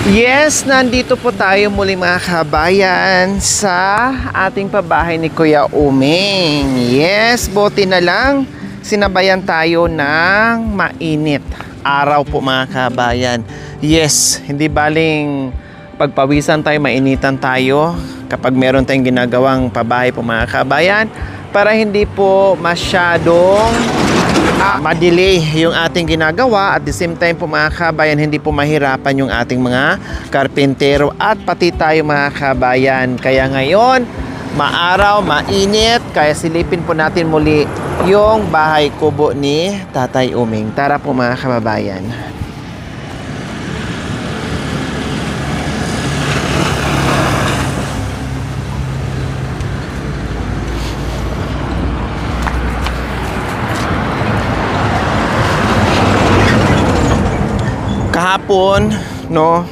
Yes, nandito po tayo muli mga kabayan sa ating pabahay ni Kuya Uming. Yes, buti na lang sinabayan tayo ng mainit araw po mga kabayan. Yes, hindi baling pagpawisan tayo, mainitan tayo kapag meron tayong ginagawang pabahay po mga kabayan para hindi po masyadong madelay yung ating ginagawa. At the same time po mga kabayan, hindi po mahirapan yung ating mga karpentero at pati tayo mga kabayan. Kaya ngayon, maaraw, mainit, kaya silipin po natin muli yung bahay kubo ni Tatay Uming. Tara po mga kababayan. Kahapon, no,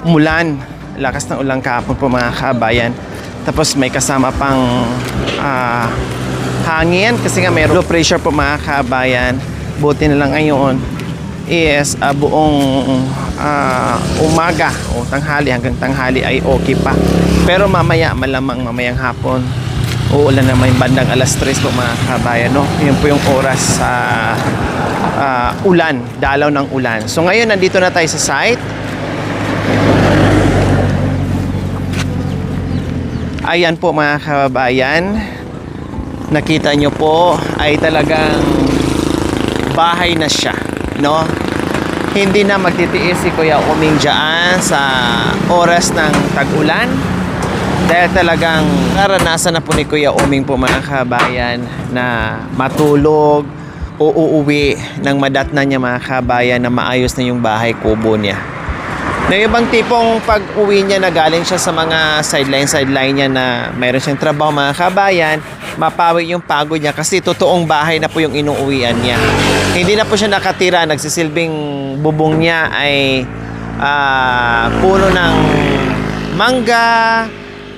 umulan. Lakas ng ulan kahapon po mga kabayan. Tapos may kasama pang hangin kasi nga may low pressure po mga kabayan. Buti na lang ngayon is buong umaga o tanghali hanggang tanghali ay okay pa. Pero mamaya, malamang mamayang hapon, uulan naman bandang alas 3 po mga kabayan, no? Yun po yung oras sa ulan, dalaw ng ulan. So ngayon nandito na tayo sa site. Ayan po mga kababayan, nakita nyo po ay talagang bahay na siya, no? Hindi na magtitiis si Kuya Uming dyan sa oras ng tag-ulan dahil talagang naranasan na po ni Kuya Uming po mga kababayan na matulog o uuwi ng madatna niya mga kabayan na maayos na yung bahay kubo niya. Na ibang tipong pag uwi niya na galing siya sa mga sideline niya na mayroon siyang trabaho mga kabayan, mapawi yung pagod niya kasi totoong bahay na po yung inuuwian niya. Hindi na po siya nakatira, nagsisilbing bubong niya ay puno ng mangga,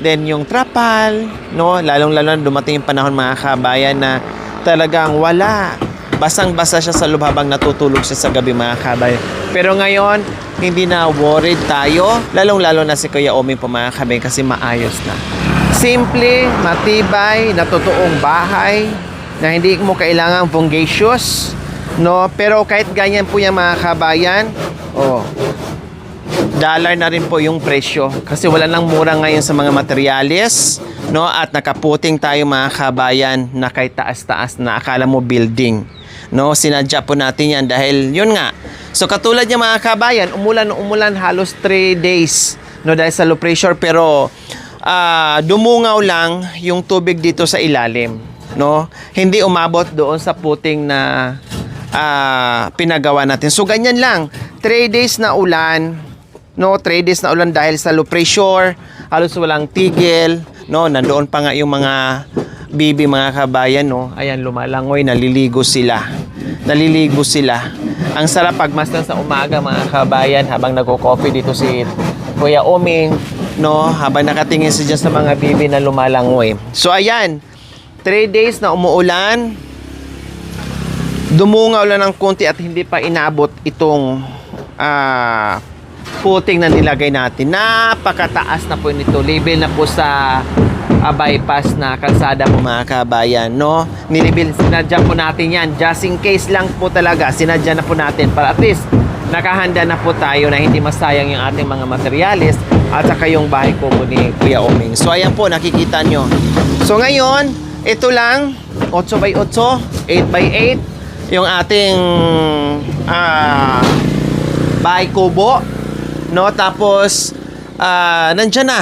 then yung trapal, no? Lalong-lalo na dumating yung panahon mga kabayan na talagang wala. Basang-basa siya sa loob habang natutulog siya sa gabi mga kabayan. Pero ngayon, hindi na worried tayo. Lalong-lalo na si Kuya Uming po mga kabayan kasi maayos na. Simple, matibay, na totoong bahay na hindi mo kailangang fungacious, no? Pero kahit ganyan po yung mga kabayan, dollar na rin po yung presyo kasi wala nang mura ngayon sa mga materyales, no? At nakaputing tayo mga kabayan na kahit taas-taas na akala mo building, no? Sinadya po natin yan dahil yun nga. So katulad niya mga kabayan, umulan halos 3 days, no? Dahil sa low pressure, pero dumungaw lang yung tubig dito sa ilalim, no? Hindi umabot doon sa puting na pinagawa natin. So ganyan lang, 3 days na ulan, no? 3 days na ulan dahil sa low pressure, halos walang tigil, no? Nandoon pa nga yung mga bibi mga kabayan, no? Ayan, lumalangoy, naliligo sila. Ang sarap pagmasdan sa umaga mga kabayan habang nagko-coffee dito si Kuya Uming, no? Habang nakatingin siya dyan sa mga bibi na lumalangoy. So ayan, 3 days na umuulan, dumungaw lang ng konti at hindi pa inabot itong puting na nilagay natin. Napakataas na po nito. Level na po sa bypass na kalsada po mga kabayan, no? Nilibil, sinadya po natin yan. Just in case lang po talaga, sinadya na po natin para at least nakahanda na po tayo na hindi masayang yung ating mga materyales at saka yung bahay kubo ni Kuya Uming. So ayan po, nakikita nyo. So ngayon, ito lang, 8x8, 8x8, yung ating bahay kubo, no? Tapos nandyan na.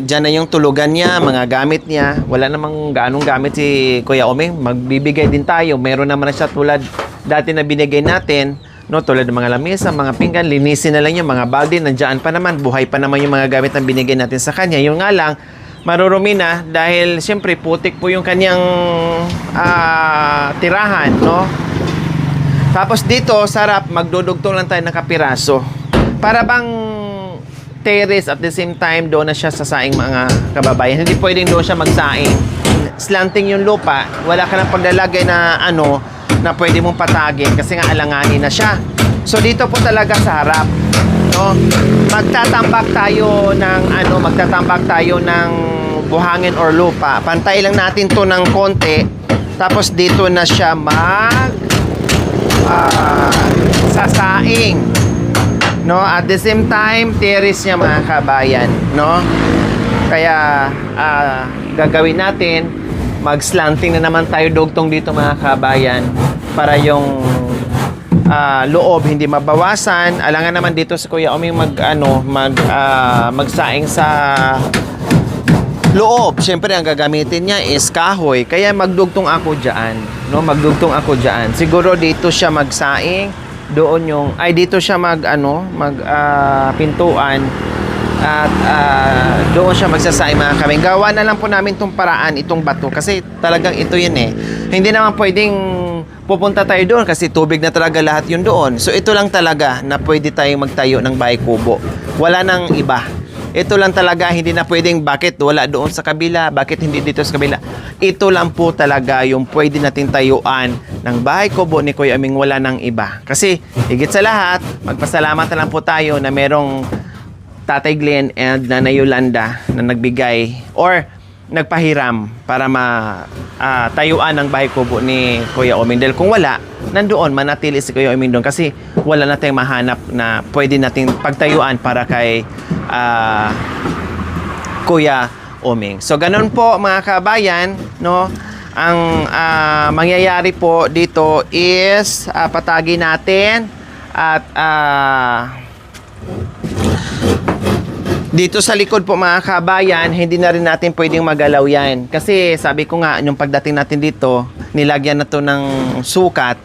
Dyan na yung tulugan niya, mga gamit niya. Wala namang ganong gamit si Kuya Uming. Magbibigay din tayo. Meron naman na siya tulad dati na binigay natin, no? Tulad ng mga lamesa, mga pinggan, linisin na lang yung mga balde. Nandiyan pa naman, buhay pa naman yung mga gamit na binigay natin sa kanya. Yung nga lang, marurumi na dahil siyempre putik po yung kanyang tirahan, no? Tapos dito, sarap, magdudugtong lang tayo ng kapiraso. Para bang terrace at the same time doon na siya sa saing mga kababayan. Hindi pwedeng doon siya magsaing. Slanting yung lupa, wala ka ng paglalagay na na pwede mong patagin kasi nga alanganin na siya. So dito po talaga sa harap, no? Magtatambak tayo ng buhangin or lupa. Pantay lang natin to ng konti. Tapos dito na siya sasaing. No? At the same time, terrace niya mga kabayan, no? Kaya gagawin natin, mag-slanting na naman tayo dugtong dito mga kabayan para yung loob hindi mabawasan. Alangan naman dito sa Kuya Oming magsaing sa loob. Siyempre ang gagamitin niya is kahoy. Kaya magdugtong ako diyan, no? Magdugtong ako diyan. Siguro dito siya magsaing, dito siya pintuan at doon siya magsasaing mga kami. Gawa na lang po namin itong paraan, itong bato kasi talagang ito yun eh. Hindi naman pwedeng pupunta tayo doon kasi tubig na talaga lahat yun doon. So ito lang talaga na pwede tayong magtayo ng bahay kubo. Wala nang iba. Ito lang talaga, hindi na pwedeng bakit wala doon sa kabila, bakit hindi dito sa kabila. Ito lang po talaga yung pwede natin tayuan ng bahay kubo ni Kuya Oming, wala nang iba. Kasi higit sa lahat, magpasalamat na lang po tayo na merong Tatay Glenn and Nanay Yolanda na nagbigay or nagpahiram para tayuan ng bahay kubo ni Kuya Oming. Dahil kung wala, nandoon manatili si Kuya Oming doon kasi wala na tayong mahanap na pwede nating pagtayuan para kay Kuya Oming. So ganun po mga kabayan, no? Ang mangyayari po dito is patagi natin at dito sa likod po mga kabayan, hindi na rin natin pwedeng magalaw yan. Kasi sabi ko nga, yung pagdating natin dito, nilagyan na to ng sukat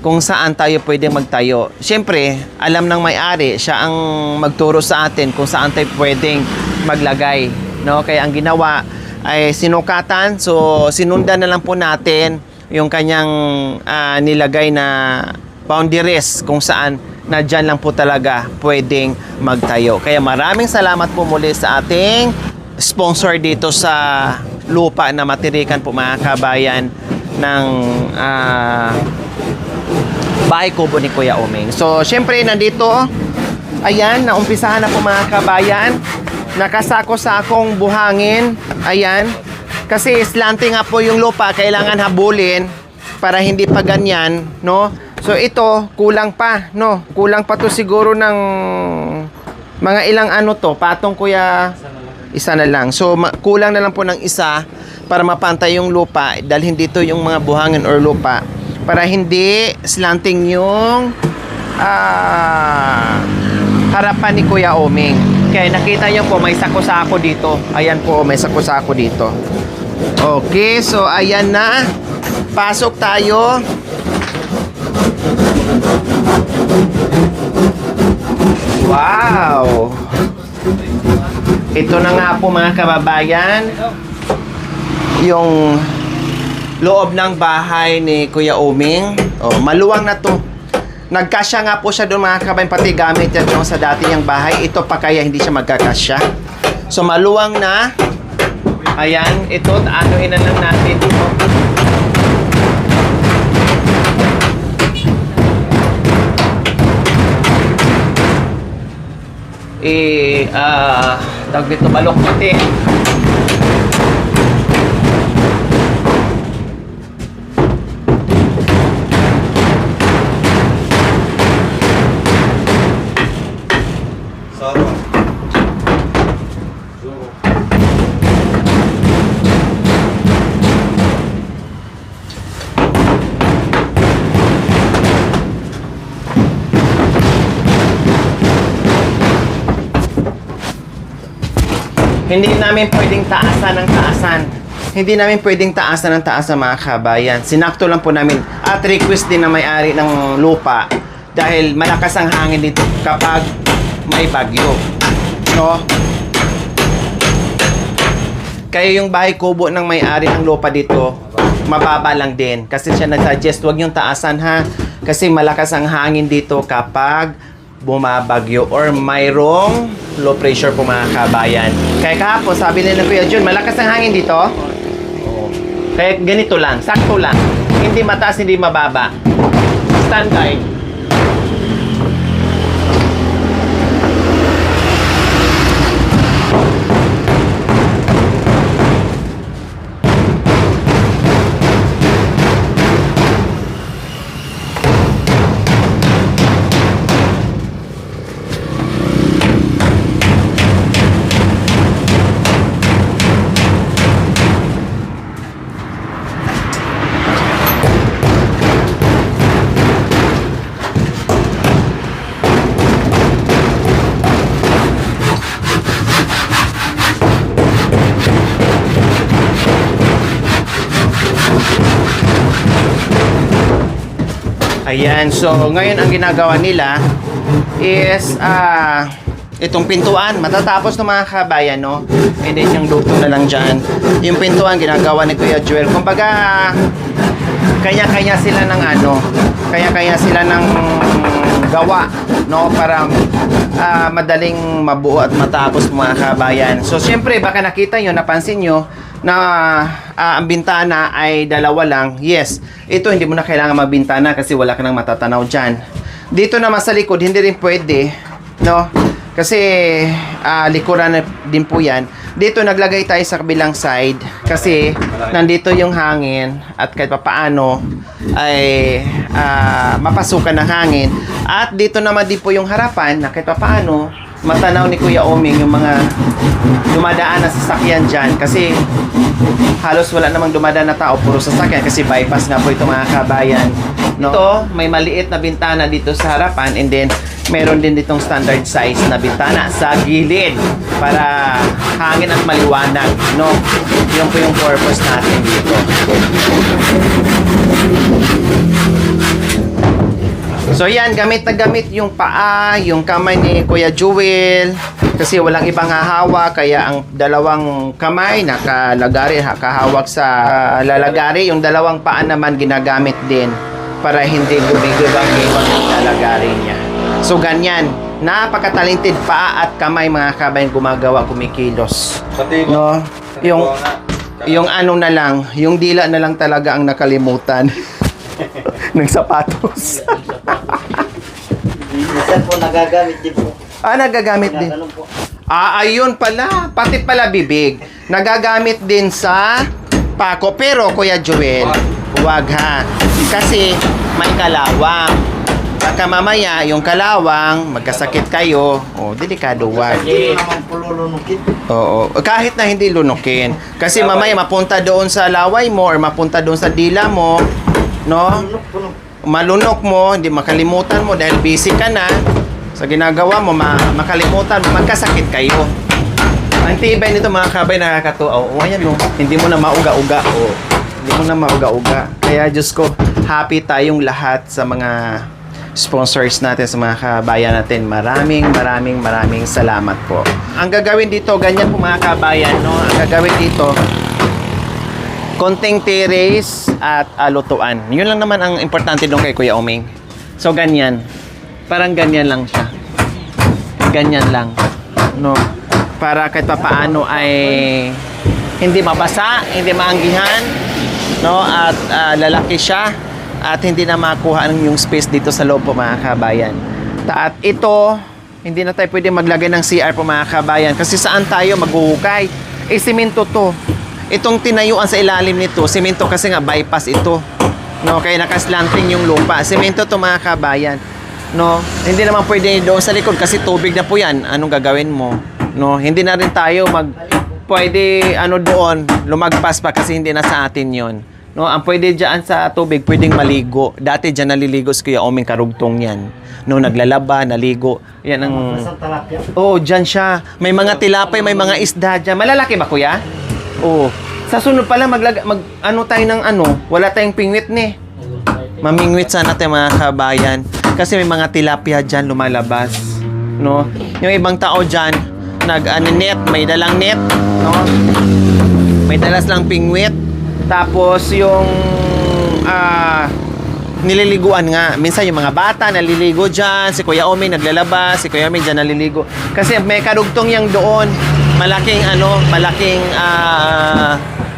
kung saan tayo pwedeng magtayo. Siyempre, alam ng may-ari, siya ang magturo sa atin kung saan tayo pwedeng maglagay. No? Kaya ang ginawa ay sinukatan. So, sinundan na lang po natin yung kanyang nilagay na boundaries kung saan na dyan lang po talaga pwedeng magtayo. Kaya maraming salamat po muli sa ating sponsor dito sa lupa na matirikan po mga kabayan ng bahay kubo ni Kuya Oming. So, syempre nandito, ayan, naumpisahan na po mga kabayan. Nakasako-sakong buhangin. Ayan. Kasi slanting nga po yung lupa, kailangan habulin para hindi pa ganyan, no? So ito, kulang pa, no? Kulang pa to siguro ng mga ilang patong Kuya, isa na lang. So kulang na lang po ng isa para mapantay yung lupa, dalhin dito yung mga buhangin or lupa para hindi slanting yung harapan ni Kuya Oming. Kaya nakita nyo po may sako-sako dito. Ayan po, may sako-sako dito. Okay, so ayan na. Pasok tayo. Wow! Ito na nga po mga kababayan, yung loob ng bahay ni Kuya Oming. Oh, maluwang na to. Nagkasya nga po siya doon mga kababayan, pati gamit yan doon sa dati niyang bahay. Ito pa kaya hindi siya magkakasya. So maluwang na. Ayan, ito, anuhin na lang natin dito. Tawag dito, balok natin. Hindi namin pwedeng taasan ng taasan. Hindi namin pwedeng taasan ng taasan mga kabayan. Sinakto lang po namin at request din na may-ari ng lupa dahil malakas ang hangin dito kapag may bagyo. No? Kaya yung bahay kubo ng may-ari ng lupa dito, mababa lang din. Kasi siya nag-suggest, huwag yung taasan ha. Kasi malakas ang hangin dito kapag bumabagyo or mayroong low pressure po mga kabayan. Kaya kahapon, sabi nila Kuya Jun, malakas ang hangin dito. Kaya ganito lang, sakto lang. Hindi mataas, hindi mababa. Standby. Ayan, so ngayon ang ginagawa nila is itong pintuan, matatapos ng mga kabayan, no? And then yung dugtong na lang dyan. Yung pintuan, ginagawa ni Kuya Joel. Kumbaga, kanya-kanya sila ng kanya-kanya sila ng gawa, no? Para madaling mabuo at matapos mga kabayan. So, syempre, baka nakita nyo, napansin nyo, na ang bintana ay dalawa lang. Yes, ito hindi mo na kailangan magbintana kasi wala ka nang matatanaw dyan. Dito naman sa likod, hindi rin pwede, no? Kasi likuran na din po yan. Dito naglagay tayo sa kabilang side kasi nandito yung hangin at kahit papaano ay mapasukan ng hangin. At dito naman din po yung harapan na kahit papaano matanaw ni Kuya Oming yung mga dumadaan na sasakyan dyan kasi halos wala namang dumadaan na tao, puro sasakyan kasi bypass nga po ito mga kabayan, no? Ito, may maliit na bintana dito sa harapan and then meron din ditong standard size na bintana sa gilid para hangin at maliwanag, no? Yun po yung purpose natin dito. So yan, gamit na gamit yung paa, yung kamay ni Kuya Joel kasi walang ibang hahawa kaya ang dalawang kamay nakalagari, kahawak sa lalagari, yung dalawang paa naman ginagamit din para hindi gumigibang yung lalagari niya. So ganyan, napaka-talented paa at kamay mga kabayan gumagawa, kumikilos. No? Yung ano na lang, yung dila na lang talaga ang nakalimutan ng sapatos. Minsan po nagagamit din po. Nagagamit din. Ayun pala. Pati pala bibig. Nagagamit din sa pako. Pero, Kuya Joel, huwag ha. Kasi may kalawang. Baka mamaya, yung kalawang, magkasakit kayo. Delikado, huwag. Hindi naman po lulunukin. Oo. Kahit na hindi lunukin. Kasi mamaya, mapunta doon sa laway mo or mapunta doon sa dila mo. No? Malunok mo, hindi makalimutan mo dahil busy ka na sa ginagawa mo, makalimutan mo, magkasakit kayo. Ang tibay nito mga kabay, nakakatuwa. Ayan, no? Hindi mo na mauga-uga. Hindi mo na mauga-uga. Kaya Diyos ko, happy tayong lahat sa mga sponsors natin, sa mga kabayan natin. Maraming salamat po. Ang gagawin dito, ganyan po mga kabayan, no? Ang gagawin dito, konting terrace at lutuan. Yun lang naman ang importante doon kay Kuya Oming. So, ganyan. Parang ganyan lang siya. Ganyan lang. No? Para kahit papaano ay hindi mabasa, hindi maanggihan, no? At lalaki siya at hindi na makuha yung space dito sa loob po mga kabayan. At ito, hindi na tayo pwede maglagay ng CR po mga kabayan kasi saan tayo maghuhukay? Simento to. Itong tinayuan sa ilalim nito, simento kasi nga bypass ito. No, kaya nakaslanting yung lupa. Simento to mga kabayan. No, hindi naman pwede doon sa likod kasi tubig na po 'yan. Anong gagawin mo? No, hindi na rin tayo pwede doon lumagpas pa kasi hindi na sa atin 'yon. No, ang pwede diyan sa tubig, pwedeng maligo. Dati diyan naliligo si Kuya Oming karugtong 'yan. No, naglalaba, naligo. Yan ang diyan siya. May mga tilapay, may mga isda diyan. Malalaki ba, Kuya? Sa sunod pala tayo ng wala tayong pingwit ni. Mamingwit sana tayo mga kabayan kasi may mga tilapia diyan lumalabas, no? Yung ibang tao diyan net, may dalang net, no? May dalas lang pingwit. Tapos yung nililiguan nga. Minsan yung mga bata naliligo diyan, si Kuya Oming naglalaba, si Kuya Oming diyan naliligo. Kasi may karugtong yang doon. Malaking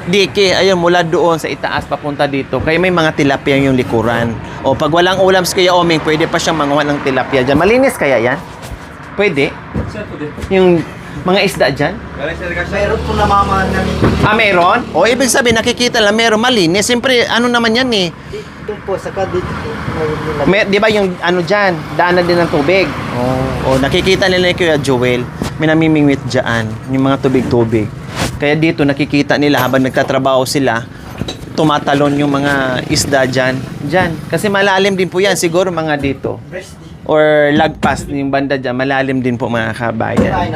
dike, ayun, mula doon sa itaas papunta dito. Kaya may mga tilapia yung likuran. Pag walang ulam si Kuya Oming, pwede pa siyang manguha ng tilapia dyan. Malinis kaya yan? Pwede? Yung mga isda dyan? Meron po namamaan na. Meron? Ibig sabihin, nakikita lang, meron malinis. Siyempre, naman yan eh. Doon po, saka dito. Di ba yung dyan, daanan din ng tubig? Nakikita nila ni Kuya Joel. May namimingwit dyan, yung mga tubig-tubig. Kaya dito nakikita nila habang nagtatrabaho sila, tumatalon yung mga isda dyan. Kasi malalim din po yan, siguro mga dito. Or lagpas yung banda dyan, malalim din po mga kabayan.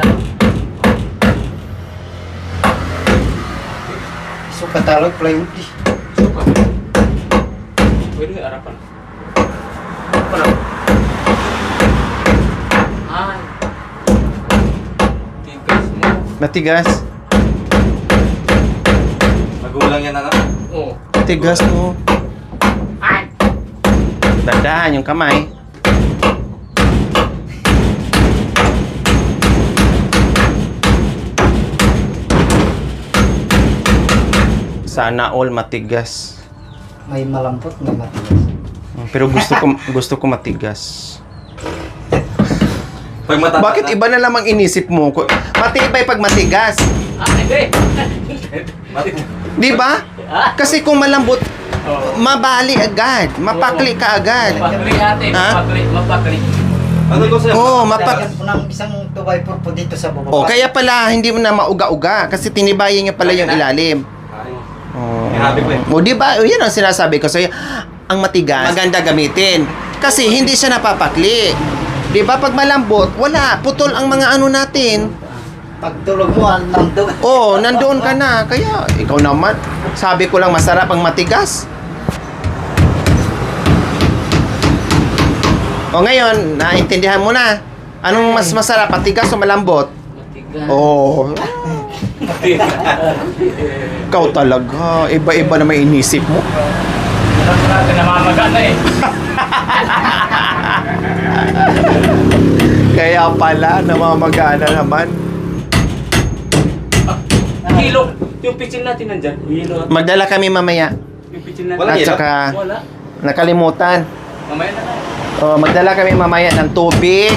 Katalog plywood. Pwede harapan. ko lang. Ay. Tigas mo. Matigas. Magulang yan ano? Oo. Matigas mo. Ay. Dandahan yung kamay. Sana all matigas. May malambot, may matigas. Pero gusto ko matigas. Pag matanda Bakit iba na lamang inisip mo? Matibay pag matigas. Ah, hindi. Di ba? Kasi kung malambot, mabali agad. Mapakli ka agad. Mapakli ate. Ha? Mapakli. Ano ko sa'yo? Oo, Lagyan po ng isang 2x4 po dito sa baba. Oh, kaya pala hindi mo na mauga-uga kasi tinibayan niya pala yung ilalim. Ay. Oh. May habi ko eh. O di ba? O, yan ang sinasabi ko sa'yo. Ang matigas, maganda gamitin. Kasi hindi siya napapakli. Di ba? Pag malambot, wala. Putol ang mga ano natin. Pagtulog mo, nandun. Oo, nandoon ka na. Kaya, ikaw naman. Sabi ko lang masarap ang matigas. O ngayon, naintindihan mo na. Anong mas masarap, matigas o malambot? Matigas. Oo. Ikaw talaga. Iba-iba na may inisip mo. Alam mo natin, namamaga na eh. Kaya pala, namamagana naman. Hilo. Yung pitching natin nandyan. Hilo. Magdala kami mamaya. Yung pitching natin. Wala At hilo? saka, Wala. nakalimutan. Mamaya na lang. Magdala kami mamaya ng tubig,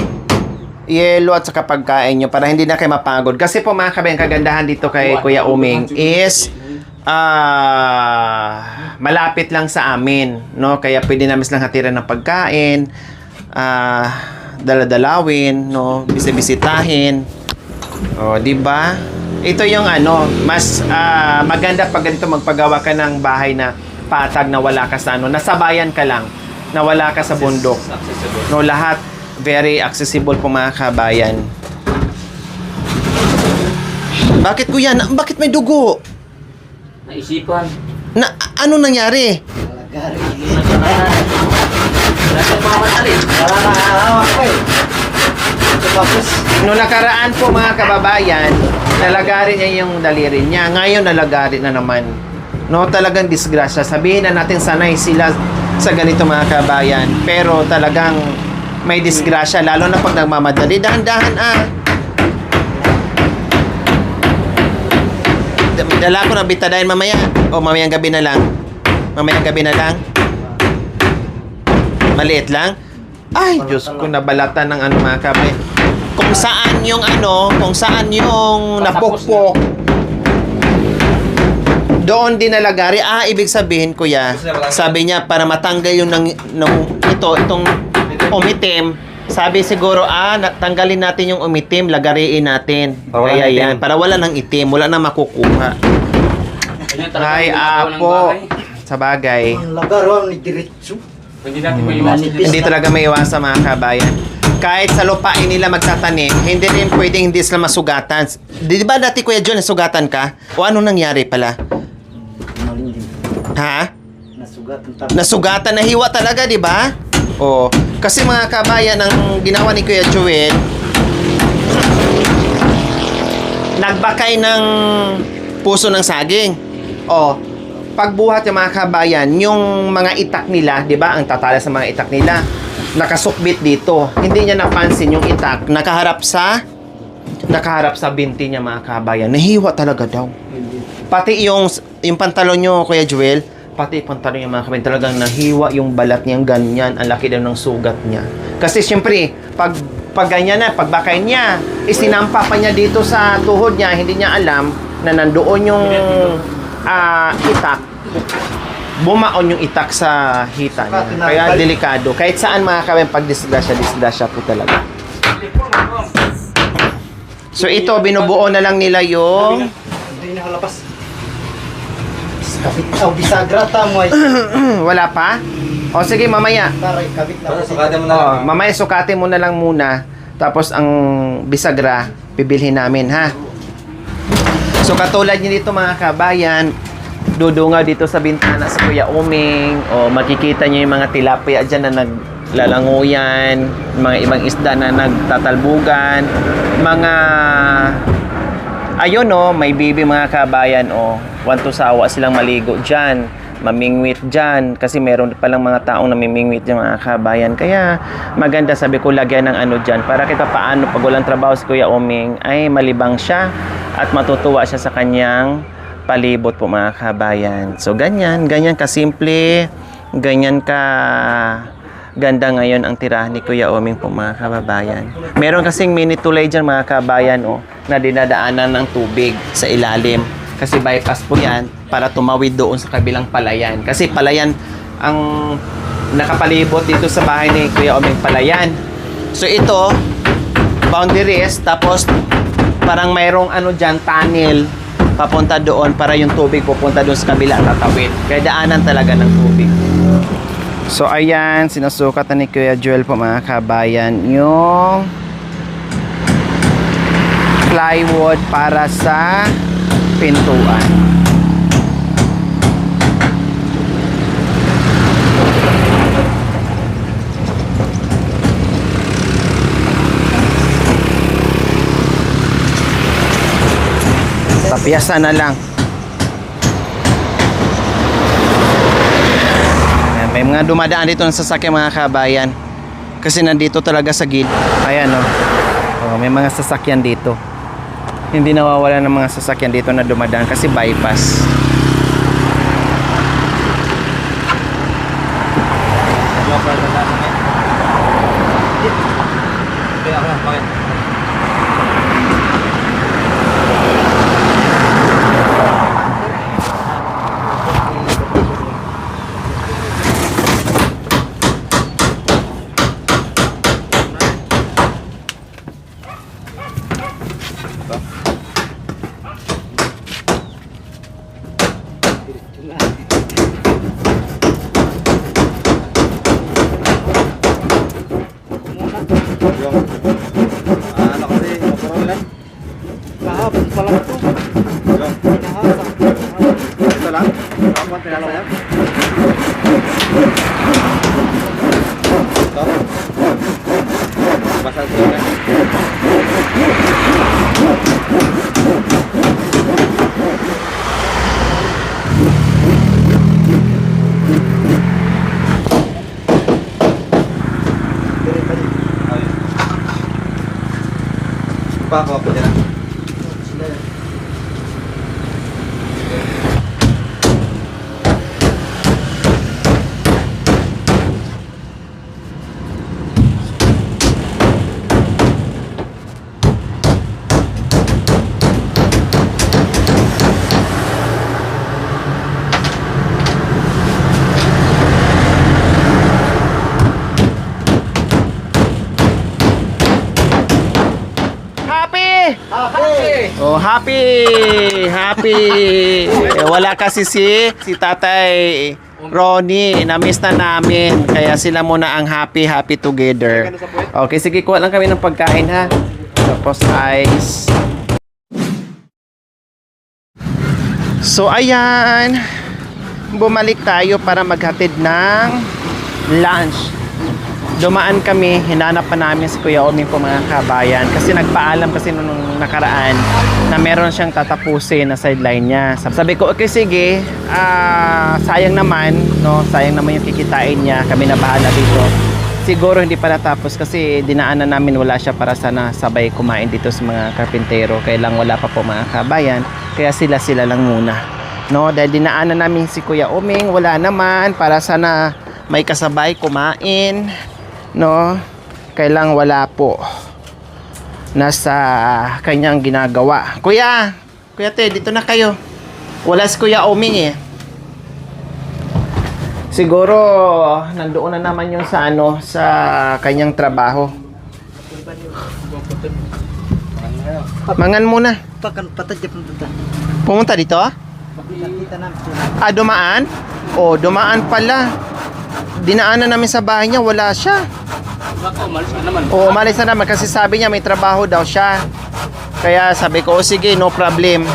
yelo at saka pagkain nyo para hindi na kayo mapagod. Kasi po mga kabayan, kagandahan dito kay Kuya Uming is malapit lang sa amin, no? Kaya pwede namin silang hatiran ng pagkain, daladalawin, no? Bisitahin. O, di ba? Ito yung ano, mas maganda pag ganito magpagawa ka ng bahay na patag na wala ka sa ano, nasabayan ka lang, na wala ka sa bundok. Accessible. No, lahat very accessible po mga kabayan. Bakit kuya? Bakit may dugo? Naisipan. Na ano nangyari? Lagari. Wala sa mga matalit. Wala na hawak ko eh. Tapos, No nakaraan po mga kababayan, nalagari niya yung daliri niya. Ngayon nalagari na naman. No, talagang disgrasya. Sabihin na natin sanay sila sa ganito mga kabayan. Pero talagang may disgrasya, lalo na pag nagmamadali. Dahan-dahan Dala ko ng bitadain mamaya. O mamayang gabi na lang. Mamayang gabi na lang. Maliit lang. Ay, Diyos ko, nabalatan ng ano mga kabayan. Kung saan yung ano, kung saan yung napukpok, doon din nalagari. Ibig sabihin, kuya, sabi niya, para matanggal yung itong umitim, sabi siguro, tanggalin natin yung umitim, lagariin natin. Para wala Kaya ng itim. yan, para wala ng itim, wala na makukuha. Ganyan talaga Ay, yung ginagawa ng apo. bahay. Sa bagay, ang lagaron ni Diretso. Hindi natin maiwasan Manipis. yun. hindi talaga may iwasan mga kabayan. Kahit sa lupain nila magtatanim, hindi rin pwedeng hindi sila masugatan. Di ba dati, Kuya John, nasugatan ka? O ano nangyari pala? Malindi. Ha? Nasugat ang tao. Nasugatan, nahiwa talaga, di ba? O, kasi mga kabayan, ang ginawa ni Kuya Joel, nagbakay ng puso ng saging. O, pagbuhat yung mga kabayan, yung mga itak nila, di ba? Ang tatala sa mga itak nila, nakasukbit dito. Hindi niya napansin yung itak, nakaharap sa binti niya mga kabayan. Nahiwa talaga daw. Pati yung pantalon nyo, Kuya Joel, pati pantalon niya mga kabayan, talagang nahiwa yung balat niyang ganyan. Ang laki daw ng sugat niya. Kasi syempre, pag ganyan na, pagbakay niya, isinampa pa niya dito sa tuhod niya, hindi niya alam na nandoon yung itak. Bumaon yung itak sa hita niya. Kaya delikado. Kahit saan mga kabayan, pag disgrasya po talaga. So ito, binubuo na lang nila yung Hindi na halapas. Kabit na, bisagra tamo ay. wala pa? O sige, mamaya. Taray, kabit na. Basta sukatin mo na lang. Mamaya sukatin mo na lang muna. Tapos ang bisagra, bibilhin namin, ha? So katulad nyo dito mga kabayan, dudungaw dito sa bintana sa Kuya Uming, o makikita nyo yung mga tilapia dyan na lalanguyan, mga ibang isda na nagtatalbugan, mga ayun oh, may bibi mga kabayan oh. Want to sawa silang maligo dyan, mamingwit dyan, kasi meron palang mga taong namimingwit dyan mga kabayan. Kaya maganda, sabi ko, lagyan ng ano dyan para kita paano pag walang trabaho si Kuya Oming ay malibang siya at matutuwa siya sa kanyang palibot po mga kabayan. So ganyan kasimple, ganyan ka ganda ngayon ang tirahan ni Kuya Oming po mga kababayan. Meron kasing mini tulay dyan mga kabayan oh, na dinadaanan ng tubig sa ilalim. Kasi bypass po yan para tumawid doon sa kabilang palayan. Kasi palayan ang nakapalibot dito sa bahay ni Kuya Oming, palayan. So ito, boundaries, tapos parang mayroong ano dyan, tunnel papunta doon para yung tubig pupunta doon sa kabila at tatawid. Kaya daanan talaga ng tubig. So ayan, sinusukat na ni Kuya Joel po mga kabayan yung plywood para sa pintuan. Tapyasan na lang. May mga dumadaan dito ng sasakyan mga kabayan kasi nandito talaga sa gilid. Ayan oh, may mga sasakyan dito, hindi nawawala ng mga sasakyan dito na dumadaan kasi bypass. Kaya ako, bakit? Ano kasi, mapuro lang. Kahapon pa lang ito. Ito lang? Kapag pinalaw yan? Ito? Basa ito yan. Ako po dyan. Oh, happy! Wala kasi si Tatay Ronnie, na-miss na namin. Kaya sila muna ang happy together. Okay, sige, kuha lang kami ng pagkain ha. Tapos ice. So, ayan. Bumalik tayo para maghatid ng lunch. Dumaan kami, hinanap pa namin si Kuya Oming po mga kabayan kasi nagpaalam kasi nung nakaraan na meron siyang tatapusin na sideline niya. Sabi ko, okay sige, sayang naman, no? Sayang naman yung kikitain niya, kami na bahala dito. Siguro hindi pa natapos kasi dinaanan namin, wala siya para sana sabay kumain dito sa mga karpintero. Kaya lang wala pa po mga kabayan, kaya sila lang muna. No? Dahil dinaanan namin si Kuya Oming, wala naman, para sana may kasabay kumain. No, kailang wala po, nasa kanyang ginagawa. Kuya Te, dito na kayo. Wala si Kuya Oming eh. Siguro nandoon na naman yung sa sa kanyang trabaho. Mangan muna. Patad dyan punta. Pumunta dito? Nakita namin. Dumaan? Oh, dumaan pala. Dinaanan namin sa bahay niya, wala siya. Baka umalis na naman. Oo, umalis na naman kasi sabi niya may trabaho daw siya. Kaya sabi ko, sige, no problem.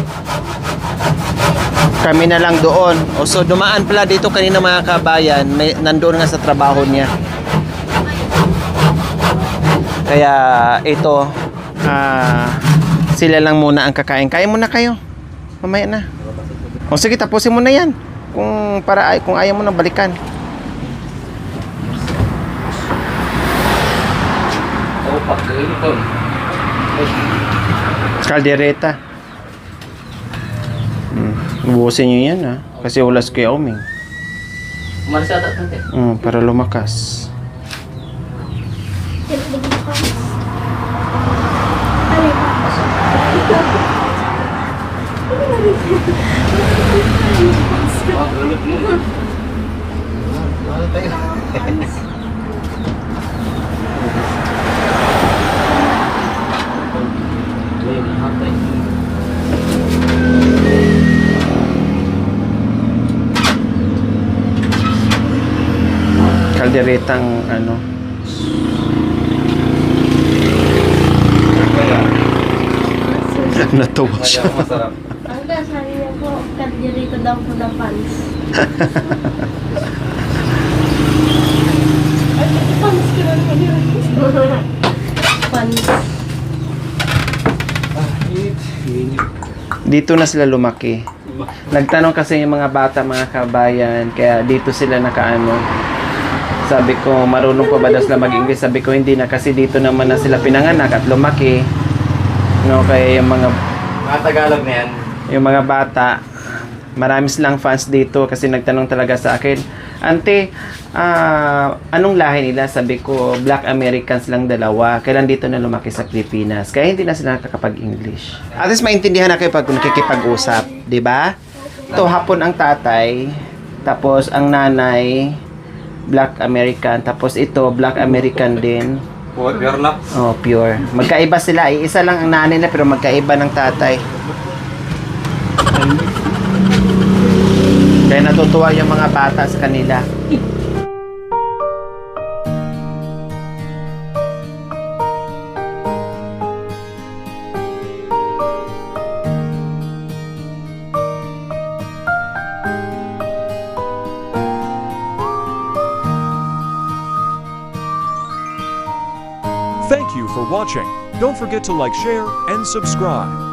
Kami na lang doon. O so dumaan pala dito kanina mga kabayan, nandoon nga sa trabaho niya. Kaya ito, sila lang muna ang kakain. Kaya muna kayo. Mamaya na. O sige, tapusin mo na yan. Kung ayaw mo na balikan. Oo, pag-ipon. Kaldereta. Ubusin nyo yan ha. Kasi ulas kay Oming. Umalis ata tante. Para lumakas. Pag-ulot mo. Ano tayo? Ayun, hatay. Kalderetang ano. Natuwa siya. Kaya masarap. Ang sabi niya po, kandirito daw po ng pants. Ay, pants ko lang po yun. Pants. Dito na sila lumaki. Nagtanong kasi yung mga bata, mga kabayan, kaya dito sila nakaano. Sabi ko, marunong pa ba daw sila mag-English? Sabi ko, hindi na kasi dito naman na sila pinanganak at lumaki. No, kaya yung mga Tagalog na yan. yung mga bata, marami silang fans dito kasi nagtanong talaga sa akin, Ante, anong lahi nila? Sabi ko, Black Americans lang dalawa. Kailan dito na lumaki sa Pilipinas? Kaya hindi na sila nakakapag-English. At least maintindihan na kayo pag nakikipag-usap, di ba? Ito, hapon ang tatay, tapos ang nanay, Black American, tapos ito, Black American din. Pure na. Oh, pure. Magkaiba sila. Isa lang ang nanay na pero magkaiba ng tatay. Kaya natutuwa yung mga bata sa kanila. Thank you for watching. Don't forget to like, share, and subscribe.